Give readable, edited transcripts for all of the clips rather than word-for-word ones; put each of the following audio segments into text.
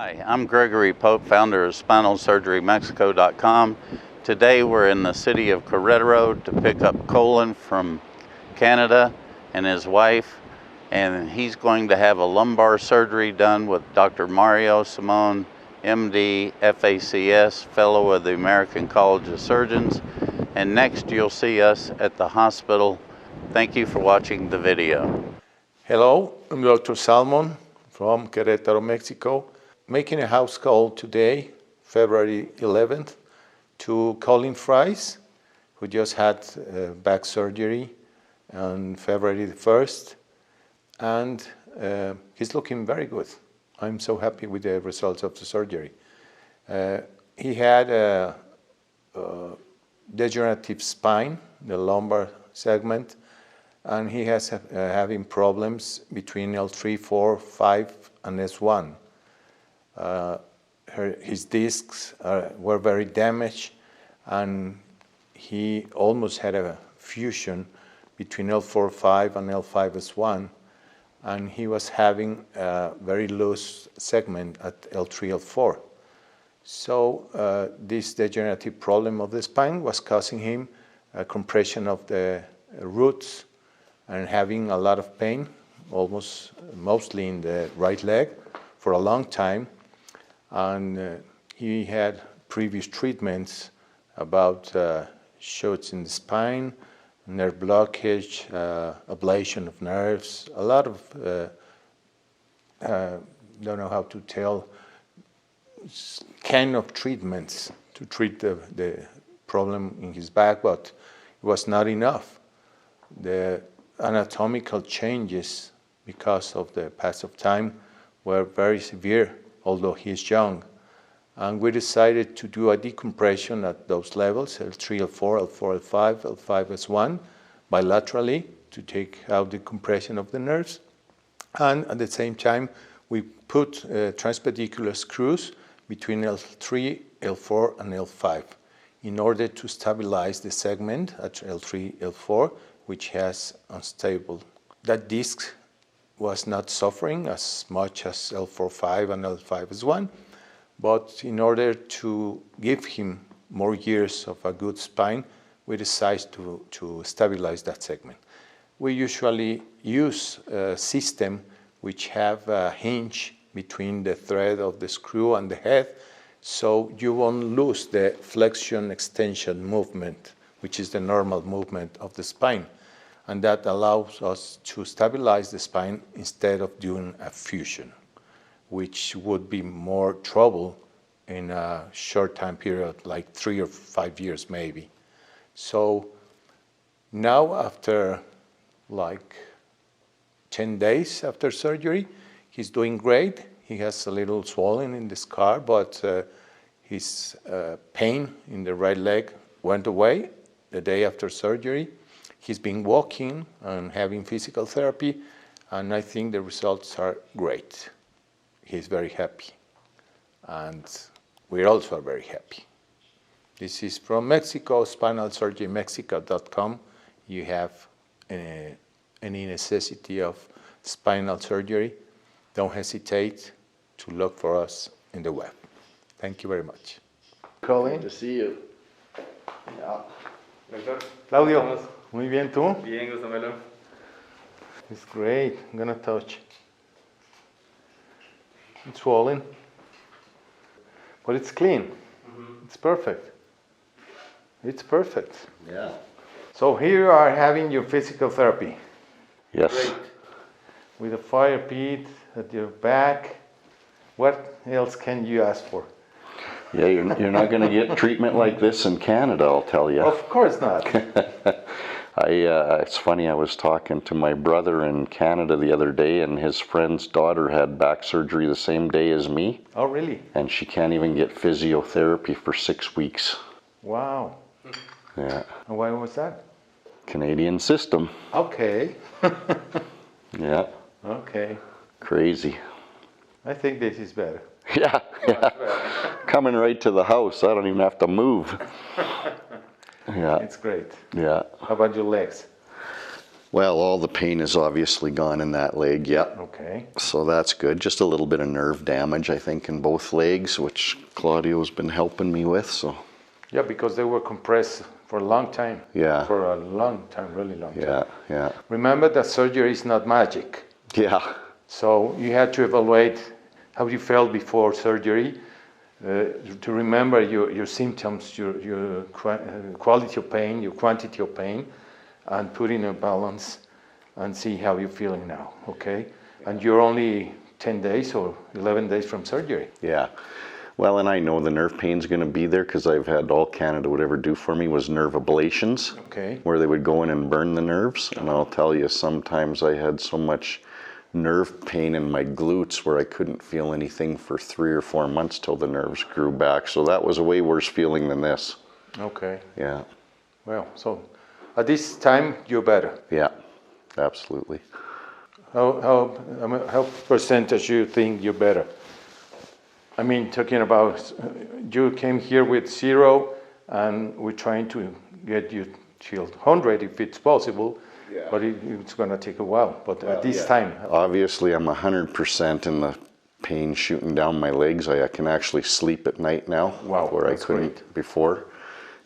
Hi, I'm Gregory Pope, founder of Spinal Mexico.com. Today we're in the city of Querétaro to pick up Colin from Canada and his wife, and he's going to have a lumbar surgery done with Dr. Mario Simon, MD, FACS, Fellow of the American College of Surgeons. And next you'll see us at the hospital. Thank you for watching the video. Hello, I'm Dr. Salmon from Querétaro, Mexico, making a house call today, February 11th, to Colin Freeze, who just had back surgery on February 1st, and he's looking very good. I'm so happy with the results of the surgery. He had a degenerative spine, the lumbar segment, and he has having problems between L3, 4, 5, and S1. His discs were very damaged, and he almost had a fusion between L4, 5 and L5, S1, and he was having a very loose segment at L3, L4. So this degenerative problem of the spine was causing him a compression of the roots and having a lot of pain, mostly in the right leg for a long time. And he had previous treatments about shots in the spine, nerve blockage, ablation of nerves, a lot of, don't know how to tell, kind of treatments to treat the problem in his back, but it was not enough. The anatomical changes because of the pass of time were very severe, although he's young. And we decided to do a decompression at those levels, L3, L4, L4, L5, L5, S1, bilaterally to take out the compression of the nerves. And at the same time, we put transpedicular screws between L3, L4, and L5 in order to stabilize the segment at L3, L4, which has unstable. That disc was not suffering as much as L4, 5 and L5, S1, but in order to give him more years of a good spine, we decided to stabilize that segment. We usually use a system which have a hinge between the thread of the screw and the head, so you won't lose the flexion extension movement, which is the normal movement of the spine. And that allows us to stabilize the spine instead of doing a fusion, which would be more trouble in a short time period, like 3 or 5 years maybe. So now after like 10 days after surgery, he's doing great. He has a little swelling in the scar, but his pain in the right leg went away the day after surgery. He's been walking and having physical therapy, and I think the results are great. He's very happy, and we also are very happy. This is from Mexico, spinalsurgerymexico.com. You have any necessity of spinal surgery, don't hesitate to look for us in the web. Thank you very much. Colin. Good to see you. Yeah. Claudio, muy bien, ¿tú? Bien, gustamelo. It's great. I'm gonna touch. It's swollen, but it's clean. Mm-hmm. It's perfect. It's perfect. Yeah. So here you are having your physical therapy. Yes. Great. With a fire pit at your back. What else can you ask for? Yeah, you're not going to get treatment like this in Canada, I'll tell you. Of course not. It's funny, I was talking to my brother in Canada the other day, and his friend's daughter had back surgery the same day as me. Oh, really? And she can't even get physiotherapy for 6 weeks. Wow. Yeah. And why was that? Canadian system. Okay. Yeah. Okay. Crazy. I think this is better. Yeah. Coming right to the house. I don't even have to move. Yeah. It's great. Yeah. How about your legs? Well, all the pain is obviously gone in that leg, yeah. Okay. So that's good. Just a little bit of nerve damage, I think, in both legs, which Claudio's been helping me with, so. Yeah, because they were compressed for a long time. Yeah. For a long time, really long time. Yeah, yeah. Remember that surgery is not magic. Yeah. So you had to evaluate how you felt before surgery, to remember your symptoms, your quality of pain, your quantity of pain, and put in a balance and see how you're feeling now, okay? And you're only 10 days or 11 days from surgery. Yeah. Well, and I know the nerve pain's going to be there because I've had all Canada would ever do for me was nerve ablations, Okay. where they would go in and burn the nerves. And I'll tell you, sometimes I had so much nerve pain in my glutes where I couldn't feel anything for 3 or 4 months till the nerves grew back. So that was a way worse feeling than this. Okay. Yeah. Well, so at this time, you're better. Yeah, absolutely. How percentage you think you're better? I mean, talking about you came here with 0, and we're trying to get you to 100 if it's possible. Yeah. But it's going to take a while. But at this time, obviously, I'm 100% in the pain shooting down my legs. I can actually sleep at night now, where I couldn't before.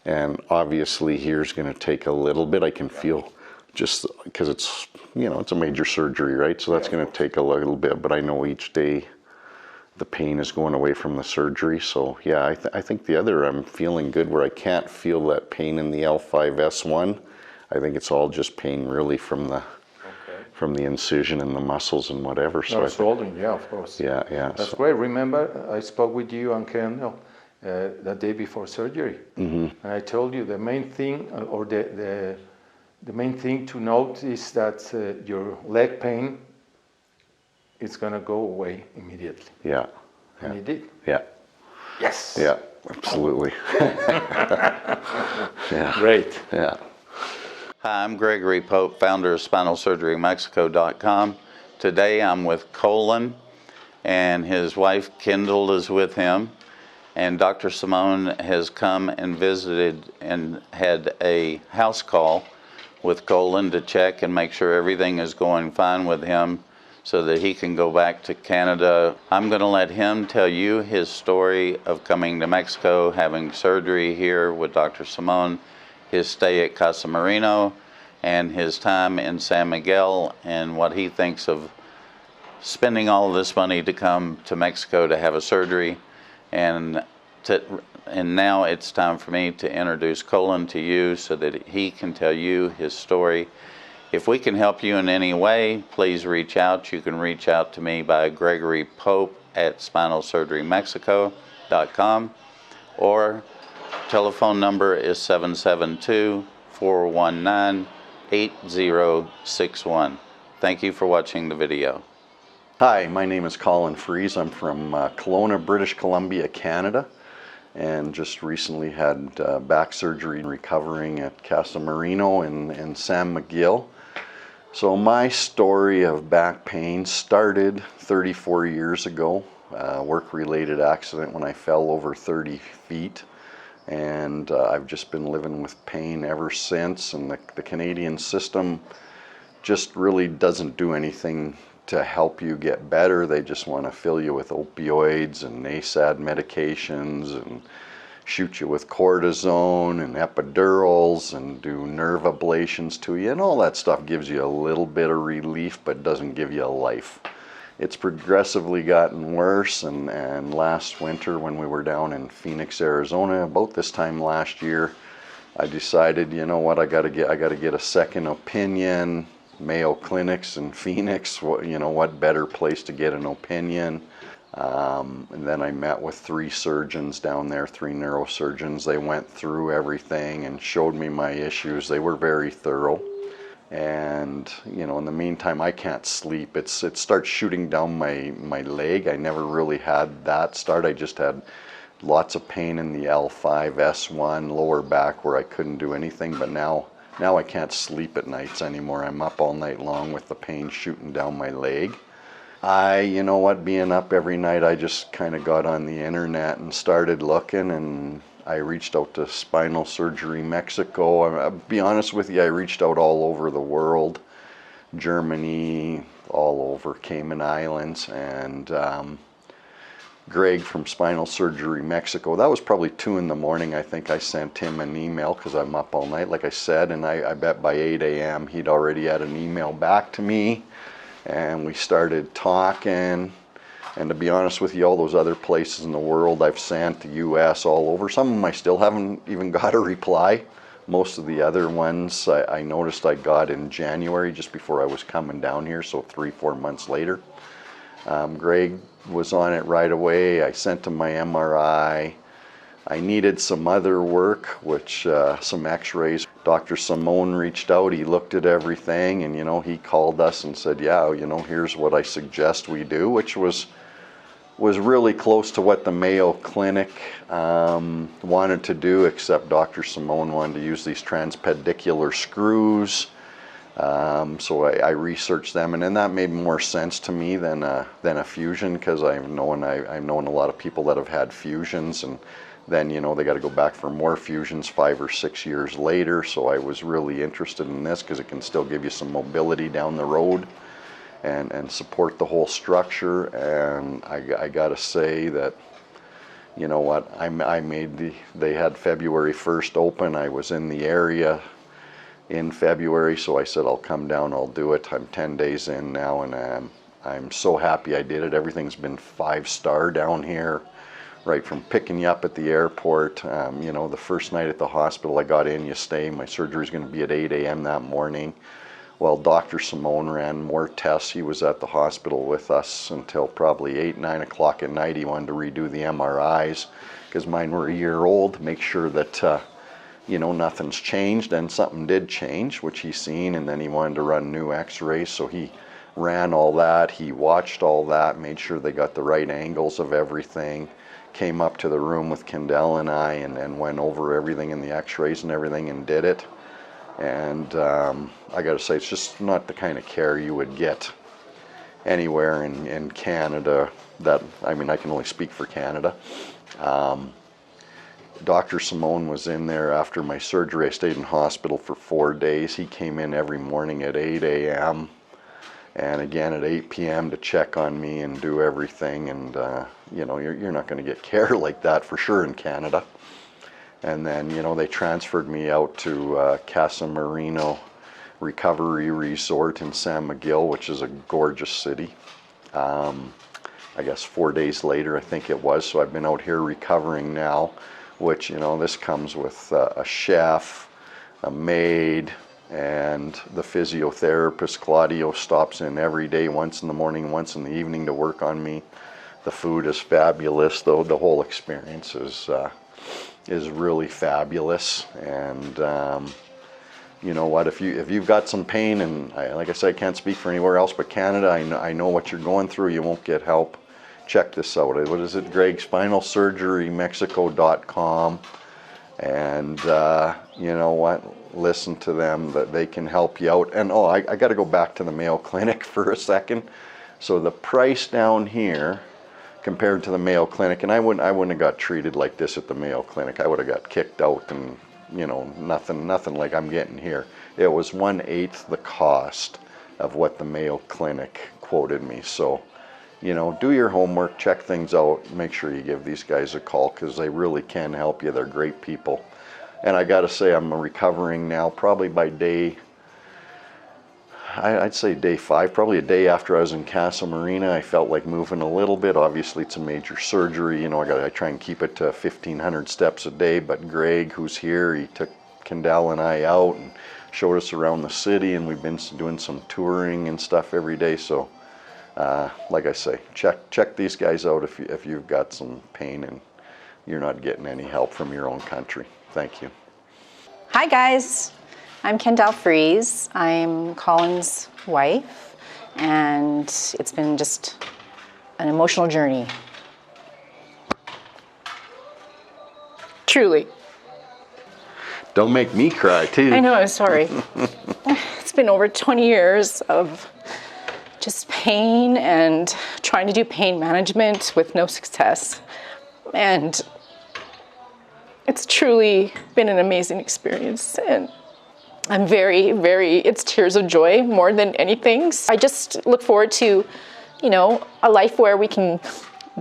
And obviously, here's going to take a little bit. I can feel just because it's it's a major surgery, right? So that's going to take a little bit. But I know each day the pain is going away from the surgery. So yeah, I think the other, I'm feeling good where I can't feel that pain in the L5-S1. I think it's all just pain really from the incision and the muscles and whatever. So swelling, yeah, of course. Yeah, yeah. That's great. Remember, I spoke with you on Colonel the day before surgery, and I told you the main thing, or the main thing to note is that your leg pain is going to go away immediately. Yeah. And it did. Yeah. Yes. Yeah, absolutely. Yeah. Great. Yeah. Hi, I'm Gregory Pope, founder of SpinalSurgeryMexico.com. Today I'm with Colin, and his wife Kendall is with him. And Dr. Simone has come and visited and had a house call with Colin to check and make sure everything is going fine with him so that he can go back to Canada. I'm going to let him tell you his story of coming to Mexico, having surgery here with Dr. Simone, his stay at Casa Marino, and his time in San Miguel, and what he thinks of spending all of this money to come to Mexico to have a surgery. And now it's time for me to introduce Colin to you so that he can tell you his story. If we can help you in any way, please reach out. You can reach out to me by Gregory Pope at SpinalSurgeryMexico.com, or telephone number is 772-419-8061. Thank you for watching the video. Hi, my name is Colin Freeze. I'm from Kelowna, British Columbia, Canada, and just recently had back surgery and recovering at Casa Marino in San Miguel. So my story of back pain started 34 years ago, work-related accident when I fell over 30 feet. And I've just been living with pain ever since, and the Canadian system just really doesn't do anything to help you get better. They just want to fill you with opioids and NSAID medications and shoot you with cortisone and epidurals and do nerve ablations to you, and all that stuff gives you a little bit of relief but doesn't give you a life. It's progressively gotten worse, and last winter when we were down in Phoenix, Arizona, about this time last year, I decided, you know what, I got to get a second opinion. Mayo Clinics in Phoenix, what better place to get an opinion? And then I met with 3 surgeons down there, 3 neurosurgeons. They went through everything and showed me my issues. They were very thorough. And in the meantime, I can't sleep. It starts shooting down my leg. I never really had that start. I just had lots of pain in the L5-S1 lower back where I couldn't do anything. But now I can't sleep at nights anymore. I'm up all night long with the pain shooting down my leg. Being up every night, I just kind of got on the internet and started looking, and I reached out to Spinal Surgery Mexico. I'll be honest with you, I reached out all over the world. Germany, all over Cayman Islands, and Greg from Spinal Surgery Mexico. That was probably 2 in the morning. I think I sent him an email because I'm up all night, like I said, and I bet by 8 a.m. he'd already had an email back to me, and we started talking. And to be honest with you, all those other places in the world I've sent, the US, all over, some of them I still haven't even got a reply. Most of the other ones I noticed I got in January, just before I was coming down here, so 3-4 months later. Greg was on it right away. I sent him my MRI. I needed some other work, which some x-rays. Dr. Simone reached out, he looked at everything, and he called us and said, yeah, here's what I suggest we do, which was really close to what the Mayo Clinic wanted to do, except Dr. Simone wanted to use these transpedicular screws. So I researched them, and then that made more sense to me than a fusion, because I've known a lot of people that have had fusions, and then they got to go back for more fusions 5 or 6 years later. So I was really interested in this because it can still give you some mobility down the road and support the whole structure. And I got to say that, they had February 1st open. I was in the area in February, so I said, I'll come down, I'll do it. I'm 10 days in now, and I'm so happy I did it. Everything's been 5-star down here, right from picking you up at the airport. The first night at the hospital, I got in, you stay. My surgery's going to be at 8 a.m. that morning. Well, Dr. Simone ran more tests. He was at the hospital with us until probably 8-9 o'clock at night. He wanted to redo the MRIs because mine were a year old, make sure that nothing's changed, and something did change, which he's seen, and then he wanted to run new x-rays, so he ran all that, he watched all that, made sure they got the right angles of everything, came up to the room with Kendall and I, and went over everything in the x-rays and everything and did it. And I gotta say, it's just not the kind of care you would get anywhere in Canada. I can only speak for Canada. Dr. Simone was in there after my surgery. I stayed in hospital for 4 days. He came in every morning at 8 a.m. and again at 8 p.m. to check on me and do everything. And you're not going to get care like that for sure in Canada. And then they transferred me out to Casa Marino Recovery Resort in San Miguel, which is a gorgeous city. I guess 4 days later, I think it was. So I've been out here recovering now, which, this comes with a chef, a maid, and the physiotherapist. Claudio stops in every day, once in the morning, once in the evening, to work on me. The food is fabulous, though. The whole experience is really fabulous. And you know what, if you've got some pain, and like I said, I can't speak for anywhere else but Canada, I know what you're going through, you won't get help. Check this out. What is it, Greg? SpinalSurgeryMexico.com. And you know what? Listen to them, that they can help you out. And I got to go back to the Mayo Clinic for a second. So the price down here compared to the Mayo Clinic, and I wouldn't have got treated like this at the Mayo Clinic. I would have got kicked out and nothing like I'm getting here. It was 1/8 the cost of what the Mayo Clinic quoted me. So do your homework, check things out, make sure you give these guys a call, because they really can help you. They're great people. And I gotta say, I'm recovering now, probably by I'd say day 5, probably a day after I was in Casa Marina. I felt like moving a little bit. Obviously it's a major surgery, I try and keep it to 1,500 steps a day, but Greg, who's here, he took Kendall and I out and showed us around the city, and we've been doing some touring and stuff every day. So like I say, check these guys out if you've got some pain and you're not getting any help from your own country. Thank you. Hi guys, I'm Kendall Freeze. I'm Colin's wife, and it's been just an emotional journey. Truly. Don't make me cry too. I know, I'm sorry. It's been over 20 years of just pain and trying to do pain management with no success. And it's truly been an amazing experience. And I'm it's tears of joy more than anything. I just look forward to, a life where we can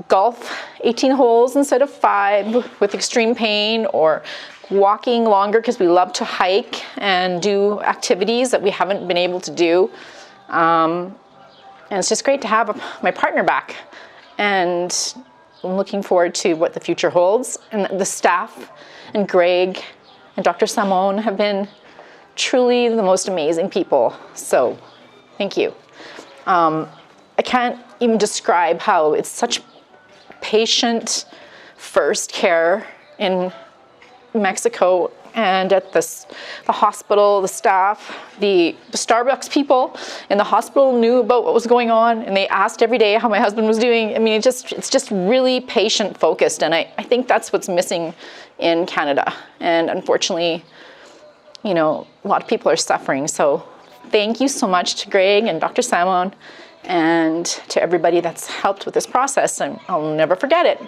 golf 18 holes instead of 5 with extreme pain, or walking longer because we love to hike and do activities that we haven't been able to do. And it's just great to have my partner back. And I'm looking forward to what the future holds. And the staff and Greg and Dr. Simone have been truly the most amazing people. So thank you. I can't even describe how it's such patient first care in Mexico, and at the hospital, the staff, the Starbucks people in the hospital knew about what was going on, and they asked every day how my husband was doing. I mean, it's just really patient focused, and I think that's what's missing in Canada. And unfortunately, a lot of people are suffering. So thank you so much to Greg and Dr. Simon and to everybody that's helped with this process, and I'll never forget it.